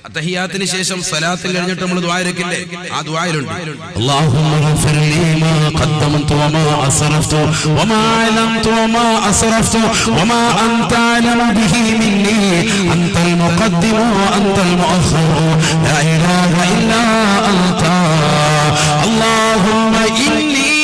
അത്തഹിയാത്തിന് ശേഷം സലാത്തിൽ കഴിഞ്ഞിട്ട് നമ്മൾ ദുആ ഇരക്കില്ലേ, ആ ദുആയിലുണ്ട് اللهم اغفر لي ما قدمت وما أسرفت وما أعلنت وما أسرفت وما أنت أعلم به مني أنت المقدم وأنت المؤخر لا إله إلا أنت اللهم إني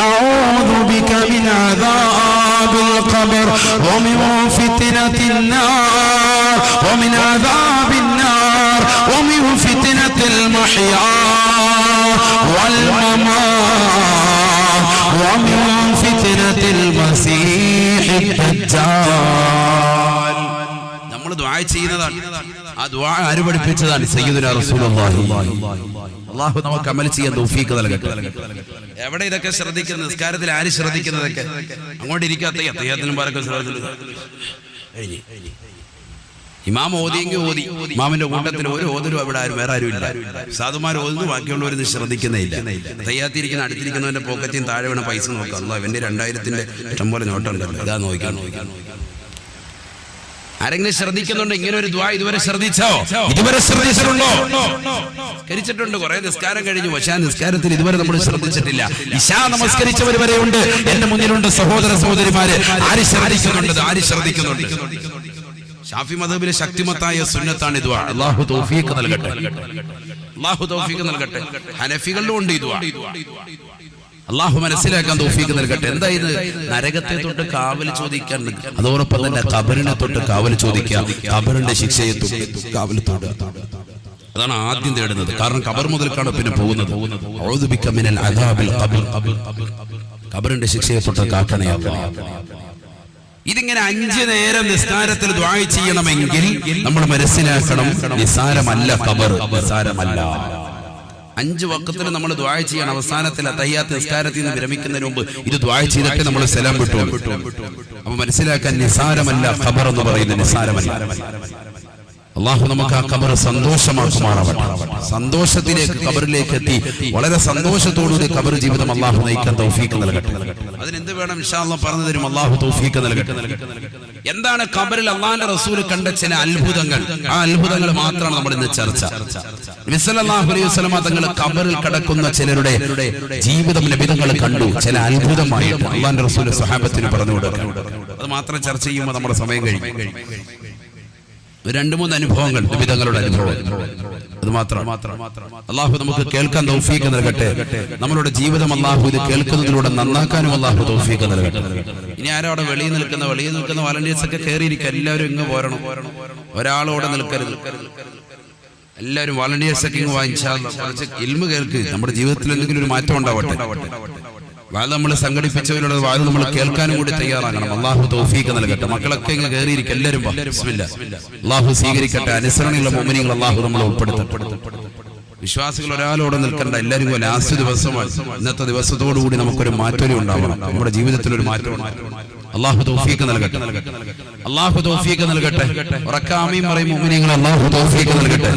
أعوذ بك من عذاب القبر ومن فتنة النار ومن عذاب النار ومن فتنة المحيا والممات ومن فتنة المسيح الدجال. നമ്മൾ ദുആ ചെയ്യുന്നതാണ്. ആ ദുആ ആര് പഠിപ്പിച്ചതാണ്? സയ്യിദുനാ റസൂലുള്ളാഹി. അല്ലാഹു നമുക്ക് അമൽ ചെയ്യാൻ തൗഫീഖ് നൽകട്ടെ. എവിടെ ഇതൊക്കെ ശ്രദ്ധിക്കുന്നത്? നിസ്കാരത്തിൽ ആര് ശ്രദ്ധിക്കുന്നതൊക്കെ? അങ്ങോട്ട് ഇരിക്കാത്ത അത്തയ്യാത്തിനും പാരൊക്കെ ഇമാം ഓതിയെങ്കിൽ ഓതി, ഇമാമിന്റെ കൂട്ടത്തിൽ ഒരു ഓതലും അവിടെ ആരും വേറെ ആരും ഇല്ല. സാധുമാർ ഓതുന്നു, ബാക്കിയുള്ളവരിത് ശ്രദ്ധിക്കുന്നേയില്ല. തയ്യാത്തിരിക്കുന്ന അടുത്തിരിക്കുന്നവന്റെ പോക്കറ്റിൽ താഴെ വീണ പൈസ നോക്കാം. അല്ലാ ഇവന്റെ 2000-ന്റെ ഇഷ്ടംപോലെ നോട്ടുണ്ടല്ലോ, ഇതാ നോക്കാൻ. ആരെങ്കിലും ശ്രദ്ധിക്കുന്നുണ്ടോ? ഇങ്ങനെ ഒരു ദുആ ഇതുവരെ ശ്രദ്ധിച്ചോ? ഇതുവരെ ശ്രദ്ധിച്ചിട്ടുണ്ടോ? കരിച്ചിട്ടുണ്ട്, കുറെ നിസ്കാരം കഴിഞ്ഞു, പക്ഷേ ആ നിസ്കാരത്തിൽ ഇതുവരെ നമ്മൾ ശ്രദ്ധിച്ചിട്ടില്ല. ഇശാ നമസ്കരിച്ചവർ വരെ ഉണ്ട് എന്റെ മുന്നിലുണ്ട്. സഹോദര സഹോദരിമാരെ, ആര് ശ്രദ്ധിക്കുന്നുണ്ട്? ആര് ശ്രദ്ധിക്കുന്നുണ്ട്? ഷാഫി മദ്ഹബിലെ ശക്തിമത്തായ സുന്നത്താണ് ഈ ദുആ. അല്ലാഹു തൗഫീഖ് നൽകട്ടെ, അല്ലാഹു തൗഫീഖ് നൽകട്ടെ. ഹനഫികളിലും ഉണ്ട് ഈ ദുആ. അല്ലാഹു മനസ്സിലാക്കാൻ തൗഫീഖ് നൽകട്ടെ. എന്താ ഇത്? നരകത്തെ തൊട്ട് കാവൽ ചോദിക്കാൻ, അതോടൊപ്പം തന്നെ ഖബറിനെ തൊട്ട് കാവൽ ചോദിക്കുക, ഖബറിന്റെ ശിക്ഷയെ തൊട്ട് കാവൽ തൊടുക. അതാണ് ആദ്യം തേടുന്നത്. കാരണം ഖബർ മുതൽക്കാണ് പിന്നെ പോകുന്നത്. ഔദു ബിക മിനൽ അദാബിൽ ഖബർ, ഖബറിന്റെ ശിക്ഷയെ തൊട്ട് കാക്കണേ. ഇതിങ്ങനെ 5 നേരം നിസ്കാരത്തിൽ ദുആ ചെയ്യണമെങ്കിൽ നമ്മൾ മനസ്സിലാക്കണം, നിസാരമല്ല ഖബർ, നിസാരമല്ല. 5 വഖത്തിൽ നമ്മൾ ദുആ ചെയ്യണം. അവസാനത്തിൽ തഹിയ്യാത്ത് നിസ്കാരത്തിൽ നിന്ന് വിരമിക്കുന്നതിന് മുമ്പ് ഇത് ദുആ ചെയ്തിട്ട് നമ്മൾ സലാം വിട്ടു. അപ്പോൾ മനസ്സിലാക്കാൻ നിസാരമല്ല ഖബർ എന്ന് പറയുന്നത്, നിസാരമല്ല. അല്ലാഹു നമുക്ക് ആ ഖബർ സന്തോഷമാക്കുമാറാവട്ടെ. സന്തോഷത്തിലേക്ക് ഖബറിലേക്ക് എത്തി വളരെ സന്തോഷത്തോടുകൂടി ഖബർ ജീവിതം അല്ലാഹു നയിക്കാൻ തൗഫീഖ് നൽകട്ടെ. അതിനെന്ത് വേണം? ഇൻഷാ അല്ലാഹ് പറഞ്ഞു തരും. അല്ലാഹു തൗഫീഖ് നൽകട്ടെ. എന്താണ് ഖബറിൽ അല്ലാഹുവിന്റെ റസൂൽ കണ്ട ചില അത്ഭുതങ്ങൾ? ആ അത്ഭുതങ്ങൾ മാത്രമാണ് നമ്മൾ ഇന്ന് ചർച്ച. നബി സല്ലല്ലാഹു അലൈഹി വസല്ലം തങ്ങൾ ഖബറിൽ കിടക്കുന്ന ചിലരുടെ ജീവിതം നബിതങ്ങൾ കണ്ടു. ചില അത്ഭുതമായി അല്ലാഹുവിന്റെ റസൂൽ സ്വഹാബത്തിന് പറഞ്ഞു കൊടുക്കുക. അത് മാത്രം ചർച്ച ചെയ്യുമ്പോൾ നമ്മുടെ സമയം കഴിഞ്ഞു. 2-3 അനുഭവങ്ങൾ, നബിതങ്ങളുടെ അനുഭവം, അത് മാത്രം. അല്ലാഹു നമുക്ക് കേൾക്കാൻ തൗഫീഖ് നൽകട്ടെ. നമ്മളുടെ ജീവിതം അല്ലാഹു ഇത് കേൾക്കുന്നതിലൂടെ നന്നാക്കാനും അല്ലാഹു തൗഫീഖ് നൽകട്ടെ. ഇനി ആരോ അവിടെ വെളിയിൽ നിൽക്കുന്ന വളണ്ടിയേഴ്സ് ഒക്കെ കയറിയിരിക്കുക. എല്ലാവരും ഇങ്ങ് പോരണം, ഒരാളോടെ നിൽക്കരുത്. എല്ലാവരും വളണ്ടിയേഴ്സ് ഒക്കെ ഇങ്ങ് വാങ്ങിച്ചാൽ കുറച്ച് ഇൽമു കേൾക്ക്. നമ്മുടെ ജീവിതത്തിൽ എന്തെങ്കിലും ഒരു മാറ്റം ഉണ്ടാവട്ടെ. വാത് നമ്മൾ സംഘടിപ്പിച്ചവരുടെ വാത് നമ്മൾ കേൾക്കാനും കൂടി തയ്യാറാകണം. അല്ലാഹു തൗഫീഖ് നൽകട്ടെ. മക്കളൊക്കെ ഇങ്ങ് കയറിയിരിക്കും. എല്ലാവരും ബിസ്മില്ലാഹ്. അല്ലാഹു സ്വീകരിക്കട്ടെ. അനുസരണയുള്ള മുഅ്മിനീങ്ങൾ അല്ലാഹു നമ്മളെ ഉൾപ്പെടുത്തട്ടെ. വിശ്വാസികൾ ഒരാളോടെ നിൽക്കേണ്ട. എല്ലാവരും ലാസ്റ്റ് ദിവസമാണ്. ഇന്നത്തെ ദിവസത്തോടുകൂടി നമുക്കൊരു മാറ്റം ഉണ്ടാവണം. നമ്മുടെ ജീവിതത്തിൽ ഒരു മാറ്റം ഉണ്ടാവണം. അല്ലാഹു തൗഫീഖ് നൽകട്ടെ, അല്ലാഹു തൗഫീഖ് നൽകട്ടെ. ഉറക്കാമീൻ പറയും മുഅ്മിനീങ്ങൾ, അല്ലാഹു തൗഫീഖ് നൽകട്ടെ.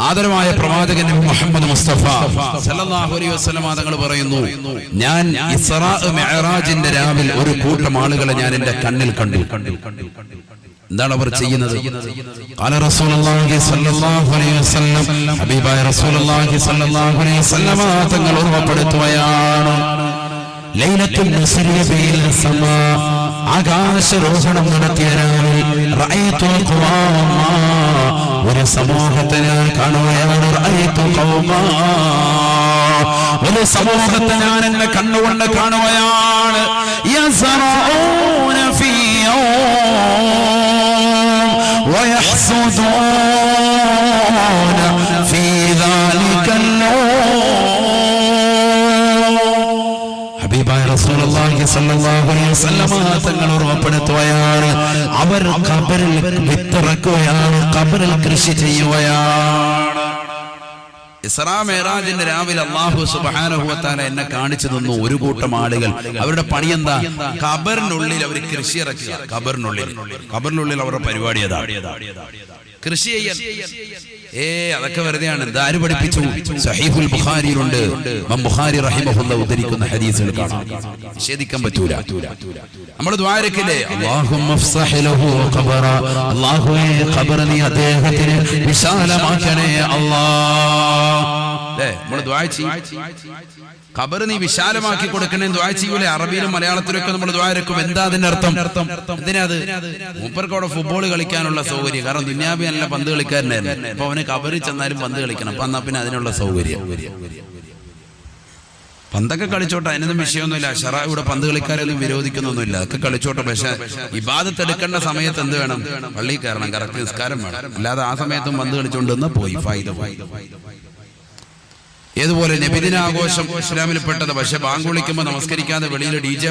ആദരവായ പ്രവാചകൻ മുഹമ്മദ് മുസ്തഫ സല്ലല്ലാഹു അലൈഹി വസല്ലം തങ്ങൾ പറയുന്നു, ഞാൻ ഇസ്റാ മിഅ്റാജിന്റെ രാവിൽ ഒരു കൂട്ടം ആളുകളെ ഞാൻ എന്റെ കണ്ണിൽ കണ്ടു. എന്താണ് അവർ ചെയ്യുന്നത്? ഖാല റസൂലുള്ളാഹി സ്വല്ലല്ലാഹു അലൈഹി വസല്ലം, ഹബീബായ റസൂലുള്ളാഹി സ്വല്ലല്ലാഹു അലൈഹി വസല്ലം തങ്ങൾ ഓർമ്മപ്പെടുത്തുകയാണ്, ലൈലത്തുൽ നസ്രിയ ബിൽ സമാ, ആകാശരോഹണം നടത്തിയ രാവിൽ റഅയ്തു ഖൗമാ, ഒരു സമൂഹത്തെ ഞാൻ കാണുകയാണ്. റഅയ്തു ഖൗമാ, ഒരു സമൂഹത്തെ ഞാൻ എന്റെ കണ്ണുകൊണ്ട് കാണുകയാണ്. യസ്റഊന ഫീ ويحسدون في ذلك ഹബീബായ റസൂലുള്ളാഹി സ്വല്ലല്ലാഹു അലൈഹി വസല്ലം തങ്ങൾ ഓർമ്മപ്പെടുത്തുകയാണ്, അവർ ഖബറിൽ വിത്തിറക്കുകയാണ്, ഖബറിൽ കൃഷി ചെയ്യുകയാണ്. ഇസ്റാ മിഅ്റാജിന്റെ രാവിലെ അല്ലാഹു സുബ്ഹാനഹു വ തആല എന്നെ കാണിച്ചു തന്നു ഒരു കൂട്ടം ആളുകൾ. അവരുടെ പണി എന്താ? ഖബറിനുള്ളിൽ അവർ കൃഷി ഇറക്കുക. ഖബറിനുള്ളിൽ അവരുടെ പരിപാടി അതാണ്. കൃഷി ചെയ്യാൻ. അതൊക്കെ വെറുതെയാണ്. ഇതാര് പഠിപ്പിച്ചു? സഹീഹുൽ ബുഖാരിയിലുണ്ട്. ഇമാം ബുഖാരി റഹിമഹുല്ലാഹ് ഉദ്ധരിക്കുന്ന ഹദീസുകൾ കാണാം. നിഷേധിക്കാൻ പറ്റൂല. നമ്മൾ ദുആരക്കില്ലേ, അല്ലാഹുമ്മ ഫ്സഹ് ലഹു ഖബറ, അല്ലാഹുവേ ഖബർ നീ അദ്ദേഹത്തിന് വിശാലമാക്കണേ അല്ലാഹ്. നമ്മൾ ദുആ ചെയ്യും, ഖബർ നീ വിശാലമാക്കി കൊടുക്കണേ ദുആ ചെയ്യൂലേ? അറബിയിലും മലയാളത്തിലൊക്കെ നമ്മൾ ദുആ ഇറക്കും. എന്താ അതിന്റെ അർത്ഥം? എന്തിനാ അത്? മൂപ്പർക്ക് അവിടെ ഫുട്ബോൾ കളിക്കാനുള്ള സൗകര്യം. കാരണം ദുനിയാബി നല്ല പന്ത് കളിക്കാരനായിരുന്നു. അപ്പൊ അവന് ഖബറിൽ ചെന്നാലും പന്ത് കളിക്കണം. അപ്പൊ എന്നാ പിന്നെ അതിനുള്ള സൗകര്യം. പന്തൊക്കെ കളിച്ചോട്ടെ, അതിനൊന്നും വിഷയമൊന്നുമില്ല. ശറഅ ഇവിടെ പന്ത് കളിക്കാരൊന്നും വിരോധിക്കുന്നൊന്നുമില്ല. അതൊക്കെ കളിച്ചോട്ടെ. പക്ഷെ ഇബാദത്ത് എടുക്കേണ്ട സമയത്ത് എന്ത് വേണം? പള്ളിയിൽ കയറണം, കറക്റ്റ് നിസ്കാരം വേണം. അല്ലാതെ ആ സമയത്തും പന്ത് കളിച്ചുകൊണ്ടെന്ന് പോയി ഫായിദ പോയി. ഏതുപോലെ നബിദിനാഘോഷം ഇസ്ലാമിൽ പെട്ടത്. പക്ഷെ ബാങ്ക് വിളിക്കുമ്പോൾ നമസ്കരിക്കാതെ വെളിയിൽ DJ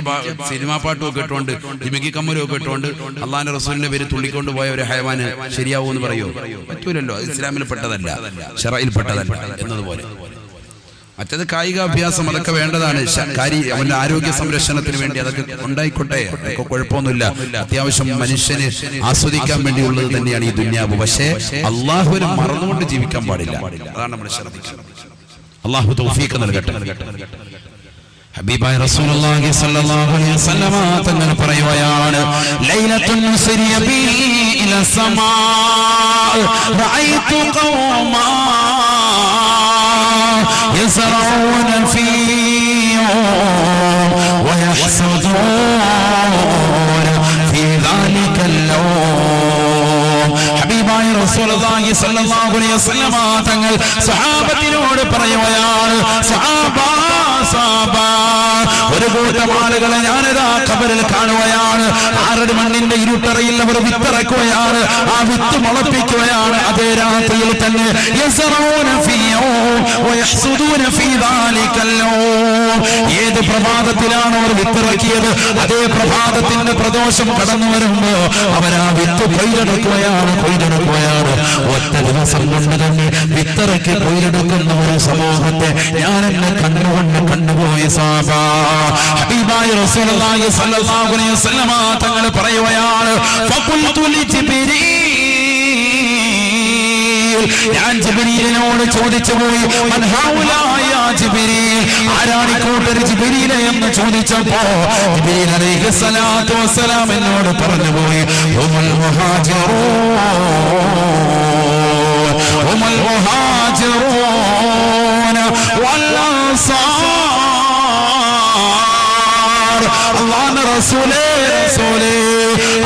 സിനിമാ പാട്ടും ഒക്കെ ഇട്ടുകൊണ്ട് ജിമിക്കി കമ്മലും ഒക്കെ ഇട്ടുകൊണ്ട് അള്ളാന്റെ റസൂലിന്റെ പേര് തുള്ളിക്കൊണ്ട് പോയ ഒരു ഹയവാന് ശരിയാവൂ എന്ന് പറയോ? പറ്റൂലല്ലോ. അത് ഇസ്ലാമിൽ പെട്ടതല്ല, ശറയിൽ പെട്ടതല്ല എന്നതുപോലെ. മറ്റത് കായിക അഭ്യാസം, അതൊക്കെ വേണ്ടതാണ്. അവന്റെ ആരോഗ്യ സംരക്ഷണത്തിന് വേണ്ടി അതൊക്കെ ഉണ്ടായിക്കോട്ടെ, അതൊക്കെ കുഴപ്പമൊന്നുമില്ല. അത്യാവശ്യം മനുഷ്യന് ആസ്വദിക്കാൻ വേണ്ടിയുള്ളത് തന്നെയാണ് ഈ ദുനിയാവ്. പക്ഷേ അള്ളാഹുവിനെ മറന്നുകൊണ്ട് ജീവിക്കാൻ പാടില്ല. അതാണ് നമ്മൾ ശ്രദ്ധിക്കുന്നത്. അല്ലാഹു തൗഫീഖ് നൽകട്ടെ. ഹബീബായ റസൂലുള്ളാഹി സ്വല്ലല്ലാഹു അലൈഹി വസല്ലമ തങ്ങൾ പറയുകയാണ്, ലൈലത്തുൻ മുസ്രിയ ബി ഇല സമാ റഅയ്തു ഖൗമാ യസ്റഊന ഫീ വയഹ്സദൂന ഫീ ദാലികൽ ലൗം. ഹബീബായ റസൂലുള്ളാഹി സ്വല്ലല്ലാഹു അലൈഹി വസല്ലമ തങ്ങൾ സഹാബത്തിനോട് പറയുകയാണ്, സഹാബാ ഒരു കൂട്ടം ആളുകളെ ഞാനിതാ ഖബറിൽ കാണുകയാണ്. ആരുടെ മണ്ണിന്റെ ഇരുട്ടറയിൽ അവർ വിത്തിറക്കുകയാണ്, ആ വിത്ത് മുളപ്പിക്കുകയാണ്. അതേ രാത്രിയിൽ തന്നെ ഏത് പ്രഭാതത്തിലാണ് അവർ വിത്തിറക്കിയത്, അതേ പ്രഭാതത്തിന്റെ പ്രദോഷം കടന്നു വരുമ്പോ അവരാ വിത്ത് കൊയ്തെടുക്കുകയാണ്. ഒറ്റ ദിവസം കൊണ്ട് തന്നെ വിത്തിറക്കി കൊയ്തെടുക്കുന്ന ഒരു സമൂഹത്തെ ഞാൻ എന്നെ കണ്ടുപോയ സാബ. ഹബീബായ റസൂലുള്ളാഹി സ്വല്ലല്ലാഹു അലൈഹി വസല്ലമ തങ്ങൾ പറയുകയാണ്, ഫഖുൽതു ലിജിബ്രീൽ, ഞാൻ ജിബ്രീലിനോട് ചോദിച്ചു പോയി, മൻ ഹൗലാ യാ ജിബ്രീൽ, ആരാണ് ഈ കൂട്ടർ ജിബ്രീൽ എന്ന് ചോദിച്ചപ്പോ ജിബ്രീൽ അലൈഹിസ്സലാത്തു വസ്സലാം എന്നോട് പറഞ്ഞു പോയി, ഹുമുൽ മുഹാജിറൂന വൽ അൻസാർ. അല്ലാഹുവിന്റെ റസൂലേ,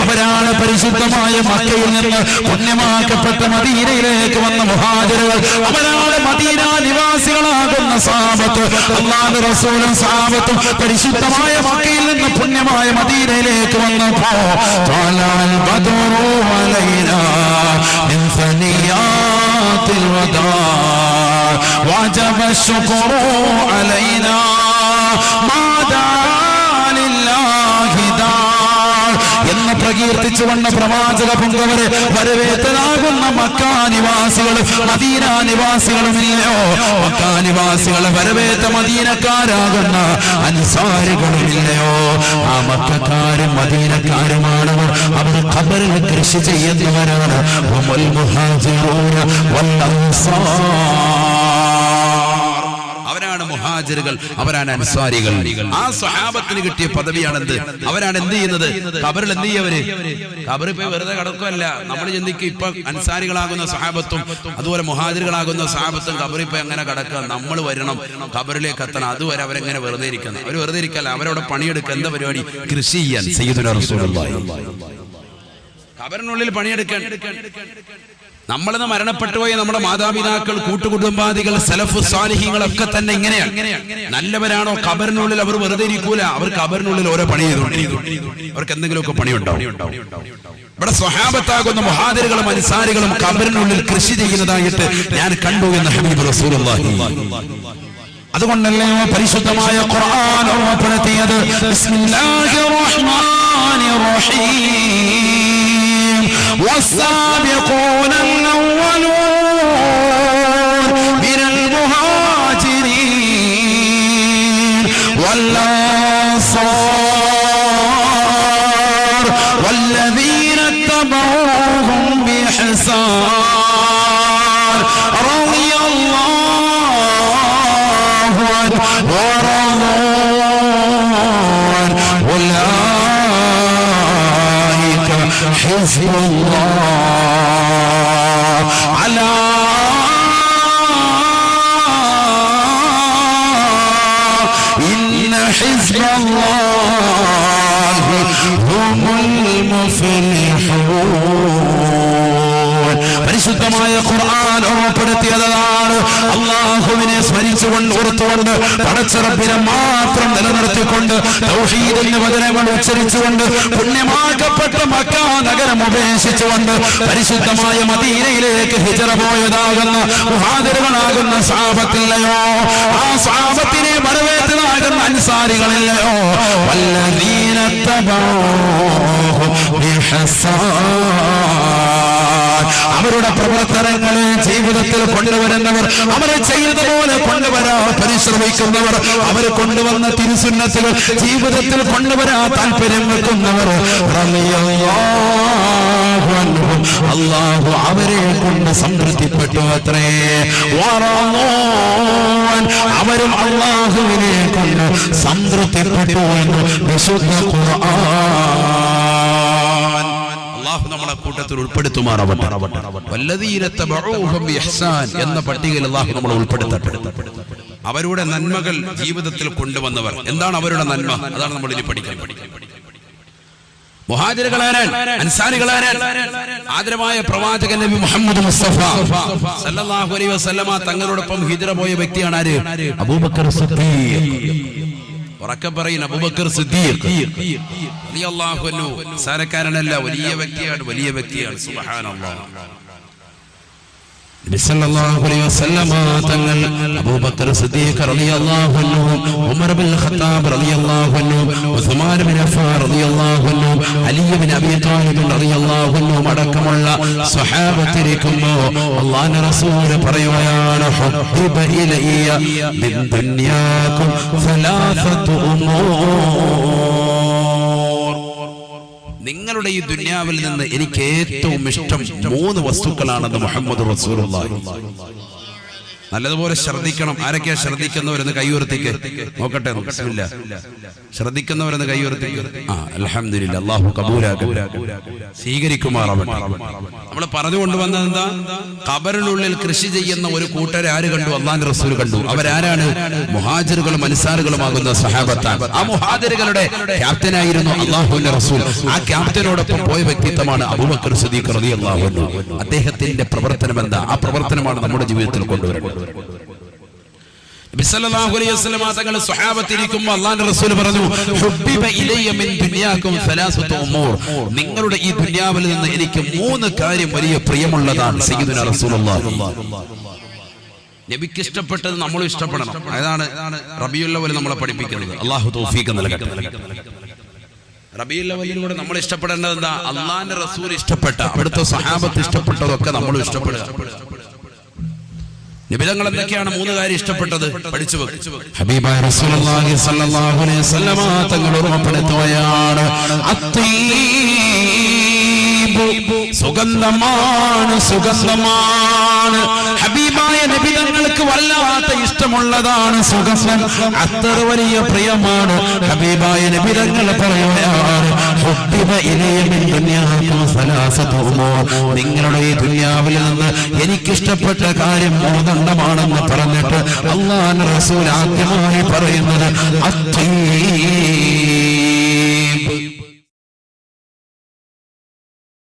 അവരാണ് പരിശുദ്ധമായ മക്കയിൽ നിന്ന് പുണ്യമാക്കപ്പെട്ട മദീനയിലേക്ക് വന്ന മുഹാജിറുകൾ. അവരാണ് മദീന നിവാസികളാകുന്ന സഹാബത്ത്. അല്ലാഹുവിന്റെ റസൂലും സഹാബത്തും പരിശുദ്ധമായ മക്കയിൽ നിന്ന് പുണ്യമായ മദീനയിലേക്ക് വന്നപ്പോ ത്വലഅൽ ബദ്റു അലൈനാ മിൻ സനിയാത്തിൽ വദാ വജബ ശുക്റു അലൈനാ മാദാ ലില്ലാഹി ദാ എന്ന് പ്രകീർത്തിച്ചു വന്ന പ്രവാചക പുങ്കവരെ വരവേറ്റനാകുന്ന മക്കാനിവാസികൾ മദീനാനിവാസികളുമില്ലയോ? മക്കാനിവാസികളെ വരവേറ്റ മദീനക്കാരാകുന്ന അൻസാരികളുമില്ലയോ? ആ മക്കക്കാരും മദീനക്കാരുമാണവർ. അവർ ഖബറിൽ കൃഷി ചെയ്യുന്നവരാണ്. ഹുമുൽ മുഹാജിറൂന വൽ അൻസാർ. അവരാണ് മുഹാജിറുകൾ, അവരാണ് അൻസാരികൾ. ആ സ്വഹാബത്തിന് കിട്ടിയ പദവിയാണെന്ത്? അവരാണ് എന്ത് ചെയ്യുന്നത്? ഖബറിൽ എന്ത് ചെയ്യവര്? ഖബറിൽ പോയി വെറുതെ കിടക്കുകയല്ല. നമ്മൾ ചിന്തിക്കും ഇപ്പൊ അൻസാരികളാകുന്ന സ്വഹാബത്തും അതുപോലെ മുഹാജിറുകളാകുന്ന സ്വഹാബത്തും ഖബറിൽ പോയി അങ്ങനെ കിടക്കുക. നമ്മൾ വരണം, ഖബറിലേക്ക് എത്തണം. അതുവരെ അവരെങ്ങനെ വെറുതെ ഇരിക്കുന്നത്? അവർ വെറുതെ ഇരിക്കല്ല, അവരവിടെ പണിയെടുക്കുക. എന്താ പരിപാടി? കൃഷി ചെയ്യാൻ. സയ്യിദുനാ റസൂലുള്ളാഹി ഖബറിനുള്ളിൽ പണിയെടുക്കാൻ. നമ്മളിന്ന് മരണപ്പെട്ടുപോയ നമ്മുടെ മാതാപിതാക്കൾ, കൂട്ടുകുടുംബാദികൾ, സലഫു സാലിഹീങ്ങളൊക്കെ തന്നെ ഇങ്ങനെയാണ്. നല്ലവരാണോ? ഖബറിനുള്ളിൽ അവർ വെറുതെ ഇരിക്കൂല. അവർ ഖബറിനുള്ളിൽ ഓരോ പണി ചെയ്തുകൊണ്ടിരിക്കും. അവർക്ക് എന്തെങ്കിലുമൊക്കെ പണിയുണ്ടാവും. ഇവിടെ സ്വഹാബത്താകുന്ന മുഹാജിറുകളും അൻസാരികളും ഖബറിനുള്ളിൽ കൃഷി ചെയ്യുന്നതായിട്ട് ഞാൻ കണ്ടു എന്ന് ഹബീബ് റസൂലുള്ളാഹി. അതുകൊണ്ടല്ലേ പരിശുദ്ധമായ ഖുർആൻ ഓർമ്മപ്പെടുത്തിയത്, ബിസ്മില്ലാഹിർ റഹ്മാനിർ റഹീം والسابقون الأولون من المهاجرين والأنصار والذين اتبعوهم بإحسان رضي الله عنه ورضوان أولئك حزب الله على إن حزب الله هم المفلحون. പരിശുദ്ധമായ ഖുർആൻ ഓർമ്മപ്പെടുത്തിയതാണ് അല്ലാഹുവിനെ സ്മരിച്ചുകൊണ്ട് ഓർത്തുകൊണ്ട് പടച്ചറബിനെ മാത്രം നിലനിർത്തിക്കൊണ്ട് തൗഹീദിന്റെ വചനങ്ങൾ ഉച്ചരിച്ചുകൊണ്ട് പുണ്യമാക്കപ്പെട്ട മക്ക നഗരം ഉപേക്ഷിച്ചുകൊണ്ട് പരിശുദ്ധമായ മദീനയിലേക്ക് ഹിജറ പോയതാകുന്ന മുഹാജിറുകളാകുന്ന സഹാബത്തില്ലയോ, ആ സഹാബത്തിനെ വരവേറ്റതാകുന്ന അൻസാരികളില്ലയോ, വല്ലദീന തബഊഹും ബിഹസാൻ, അവരുടെ പ്രവർത്തനങ്ങളെ ജീവിതത്തിൽ കൊണ്ടുവരുന്നവർ, അവരെ ചെയ്തതുപോലെ കൊണ്ടുവരാൻ പരിശ്രമിക്കുന്നവർ, അവർ കൊണ്ടുവന്ന തിരുസുന്നത്തുകൾ ജീവിതത്തിൽ കൊണ്ടുവരാൻ താല്പര്യം വെക്കുന്നവർ, അല്ലാഹു അവരെ കൊണ്ട് സംതൃപ്തിപ്പെട്ടു അത്രേ. അവരും അല്ലാഹുവിനെ കൊണ്ട് സംതൃപ്തിപ്പെട്ടു എന്ന് വിശുദ്ധ ഖുർആൻ. അല്ലാഹു നമ്മളെ കൂട്ടത്തിൽ ഉൾപ്പെടുത്തുമാറാവട്ടെ. വല്ലദീന തബഊഹും ബിഇഹ്സാൻ എന്ന പട്ടികയിൽ അല്ലാഹു നമ്മളെ ഉൾപ്പെടുത്തട്ടെ. അവരുടെ നന്മകൾ ജീവിതത്തിൽ കൊണ്ടുവന്നവർ. എന്താണ് അവരുടെ നന്മ? അതാണ് നമ്മൾ ഇനി പഠിക്കുന്നത്. മുഹാജിറുകളാരാൻ, അൻസാരികളാരാൻ? ആദരവായ പ്രവാചകൻ നബി മുഹമ്മദ് മുസ്തഫ സല്ലല്ലാഹു അലൈഹി വസല്ലമ തങ്ങളോടൊപ്പം ഹിജ്റ പോയ വ്യക്തിയാണ് ആര്? അബൂബക്കർ സിദ്ദീഖ്. ഉറക്കെ പറയുന്ന അബൂബക്കർ സിദ്ദീഖ് റളിയല്ലാഹു അൻഹു സാരക്കാരനല്ല, വലിയ വ്യക്തിയാണ്, വലിയ വ്യക്തിയാണ്. സുബ്ഹാനല്ലാഹ്. നബി സല്ലല്ലാഹു അലൈഹി വസല്ലമ തങ്ങൾ അബൂബക്കർ സിദ്ദീഖ് റളിയല്ലാഹു അൻഹു, ഉമർ ഇബ്നുൽ ഖത്താബ് റളിയല്ലാഹു അൻഹു, ഉസ്മാൻ ഇബ്നു അഫ്ഫാൻ റളിയല്ലാഹു അൻഹു, അലി ഇബ്നു അബീ ത്വാലിബ് റളിയല്ലാഹു അൻഹു അടക്കമുള്ള സ്വഹാബത്തിരിക്കുമ്പോൾ അല്ലാഹുവിന്റെ റസൂൽ പറയുകയാണ്, ഹുബ്ബിബ ഇലയ്യ മിൻ ദുനിയാകും സലാസതു ഉമൂർ, നിങ്ങളുടെ ഈ ദുനിയാവിൽ നിന്ന് എനിക്ക് ഏറ്റവും ഇഷ്ടം 3 വസ്തുക്കളാണെന്ന് മുഹമ്മദ് റസൂലുള്ളാഹി. നല്ലതുപോലെ ശ്രദ്ധിക്കണം. ആരൊക്കെയാ ശ്രദ്ധിക്കുന്നവരെന്ന് കൈയുയർത്തിക്ക് നോക്കട്ടെ. ബിസ്മില്ലാഹ്. ശ്രദ്ധിക്കുന്നവരെന്ന് കൈയുയർത്തിക്ക്. അൽഹംദുലില്ലാഹ്. അല്ലാഹു കബൂലാക്കട്ടെ, സ്വീകരിക്കുമാറാവട്ടെ. നമ്മൾ പറഞ്ഞുകൊണ്ടുവന്നത് എന്താ? ഖബറിനുള്ളിൽ കൃഷി ചെയ്യുന്ന ഒരു കൂട്ടരെ ആര് കണ്ടു? അല്ലാഹുവിന്റെ റസൂൽ കണ്ടു. അവരാരാണ്? മുഹാജിറുകളും അൻസാറുകളുമാകുന്ന സഹാബത്താണ്. ആ മുഹാജിറുകളുടെ ക്യാപ്റ്റനായിരുന്നു അല്ലാഹുവിന്റെ റസൂൽ. ആ ക്യാപ്റ്റനോടൊപ്പം പോയ വ്യക്തിത്വമാണ് അബൂബക്കർ സിദ്ദീഖ് റളിയല്ലാഹു അൻഹു. അദ്ദേഹത്തിന്റെ പ്രവർത്തനം എന്താ? ആ പ്രവർത്തനമാണ് നമ്മുടെ ജീവിതത്തിൽ കൊണ്ടുവരേണ്ടത്. നബി സല്ലല്ലാഹു അലൈഹി വസല്ലം തങ്ങൾ സ്വഹാബത്തിരിക്കുമ്പോൾ അല്ലാഹുവിന്റെ റസൂൽ പറഞ്ഞു, ഹുബ്ബിബ ഇലയ്യ മിൻ ദുനിയാകും സലാസതു ഉമൂർ, നിങ്ങളുടെ ഈ ദുനിയാവിൽ നിന്ന് എനിക്ക് 3 കാര്യം വലിയ പ്രിയമുള്ളതാണ്. സയ്യിദുനാ റസൂലുള്ളാഹി. നബിക്ക് ഇഷ്ടപ്പെട്ടത് നമ്മളും ഇഷ്ടപ്പെടണം. അതാണ് റബീഉൽ അവ്വൽ നമ്മളെ പഠിപ്പിക്കുന്നത്. അല്ലാഹു തൗഫീഖ് നൽകട്ടെ. റബീഉൽ അവ്വലിലൂടെ നമ്മൾ ഇഷ്ടപ്പെടേണ്ടത് എന്താ? അല്ലാഹുവിന്റെ റസൂൽ ഇഷ്ടപ്പെട്ട, അവിടുത്തെ സ്വഹാബത്ത് ഇഷ്ടപ്പെട്ടതൊക്കെ നമ്മളും ഇഷ്ടപ്പെടുക. നിബിധങ്ങൾ എന്തൊക്കെയാണ് 3 കാര്യം ഇഷ്ടപ്പെട്ടത്? പഠിച്ചു വെക്കും. ഹബീബായ റസൂലുള്ളാഹി സ്വല്ലല്ലാഹു അലൈഹി വസല്ലമ തങ്ങൾ ഓർമ്മപ്പെടുത്തുകയാണ്, സുഗന്ധമാണ്, സുഗന്ധമാണ്. ഹബീബായ നബിതങ്ങൾക്ക് വല്ലാത്ത ഇഷ്ടമുള്ളതാണ് സുഗന്ധം. അത്ര വലിയ പ്രിയമാണ്. ഹബീബായ നബിതങ്ങൾ പറയുകയാണ്, നിങ്ങളുടെ ഈ ദുനിയാവിൽ നിന്ന് എനിക്കിഷ്ടപ്പെട്ട കാര്യം 3 ണെന്ന് പറഞ്ഞിട്ട് അല്ലാഹുവിന്റെ റസൂൽ ആദ്യമായി പറയുന്നത്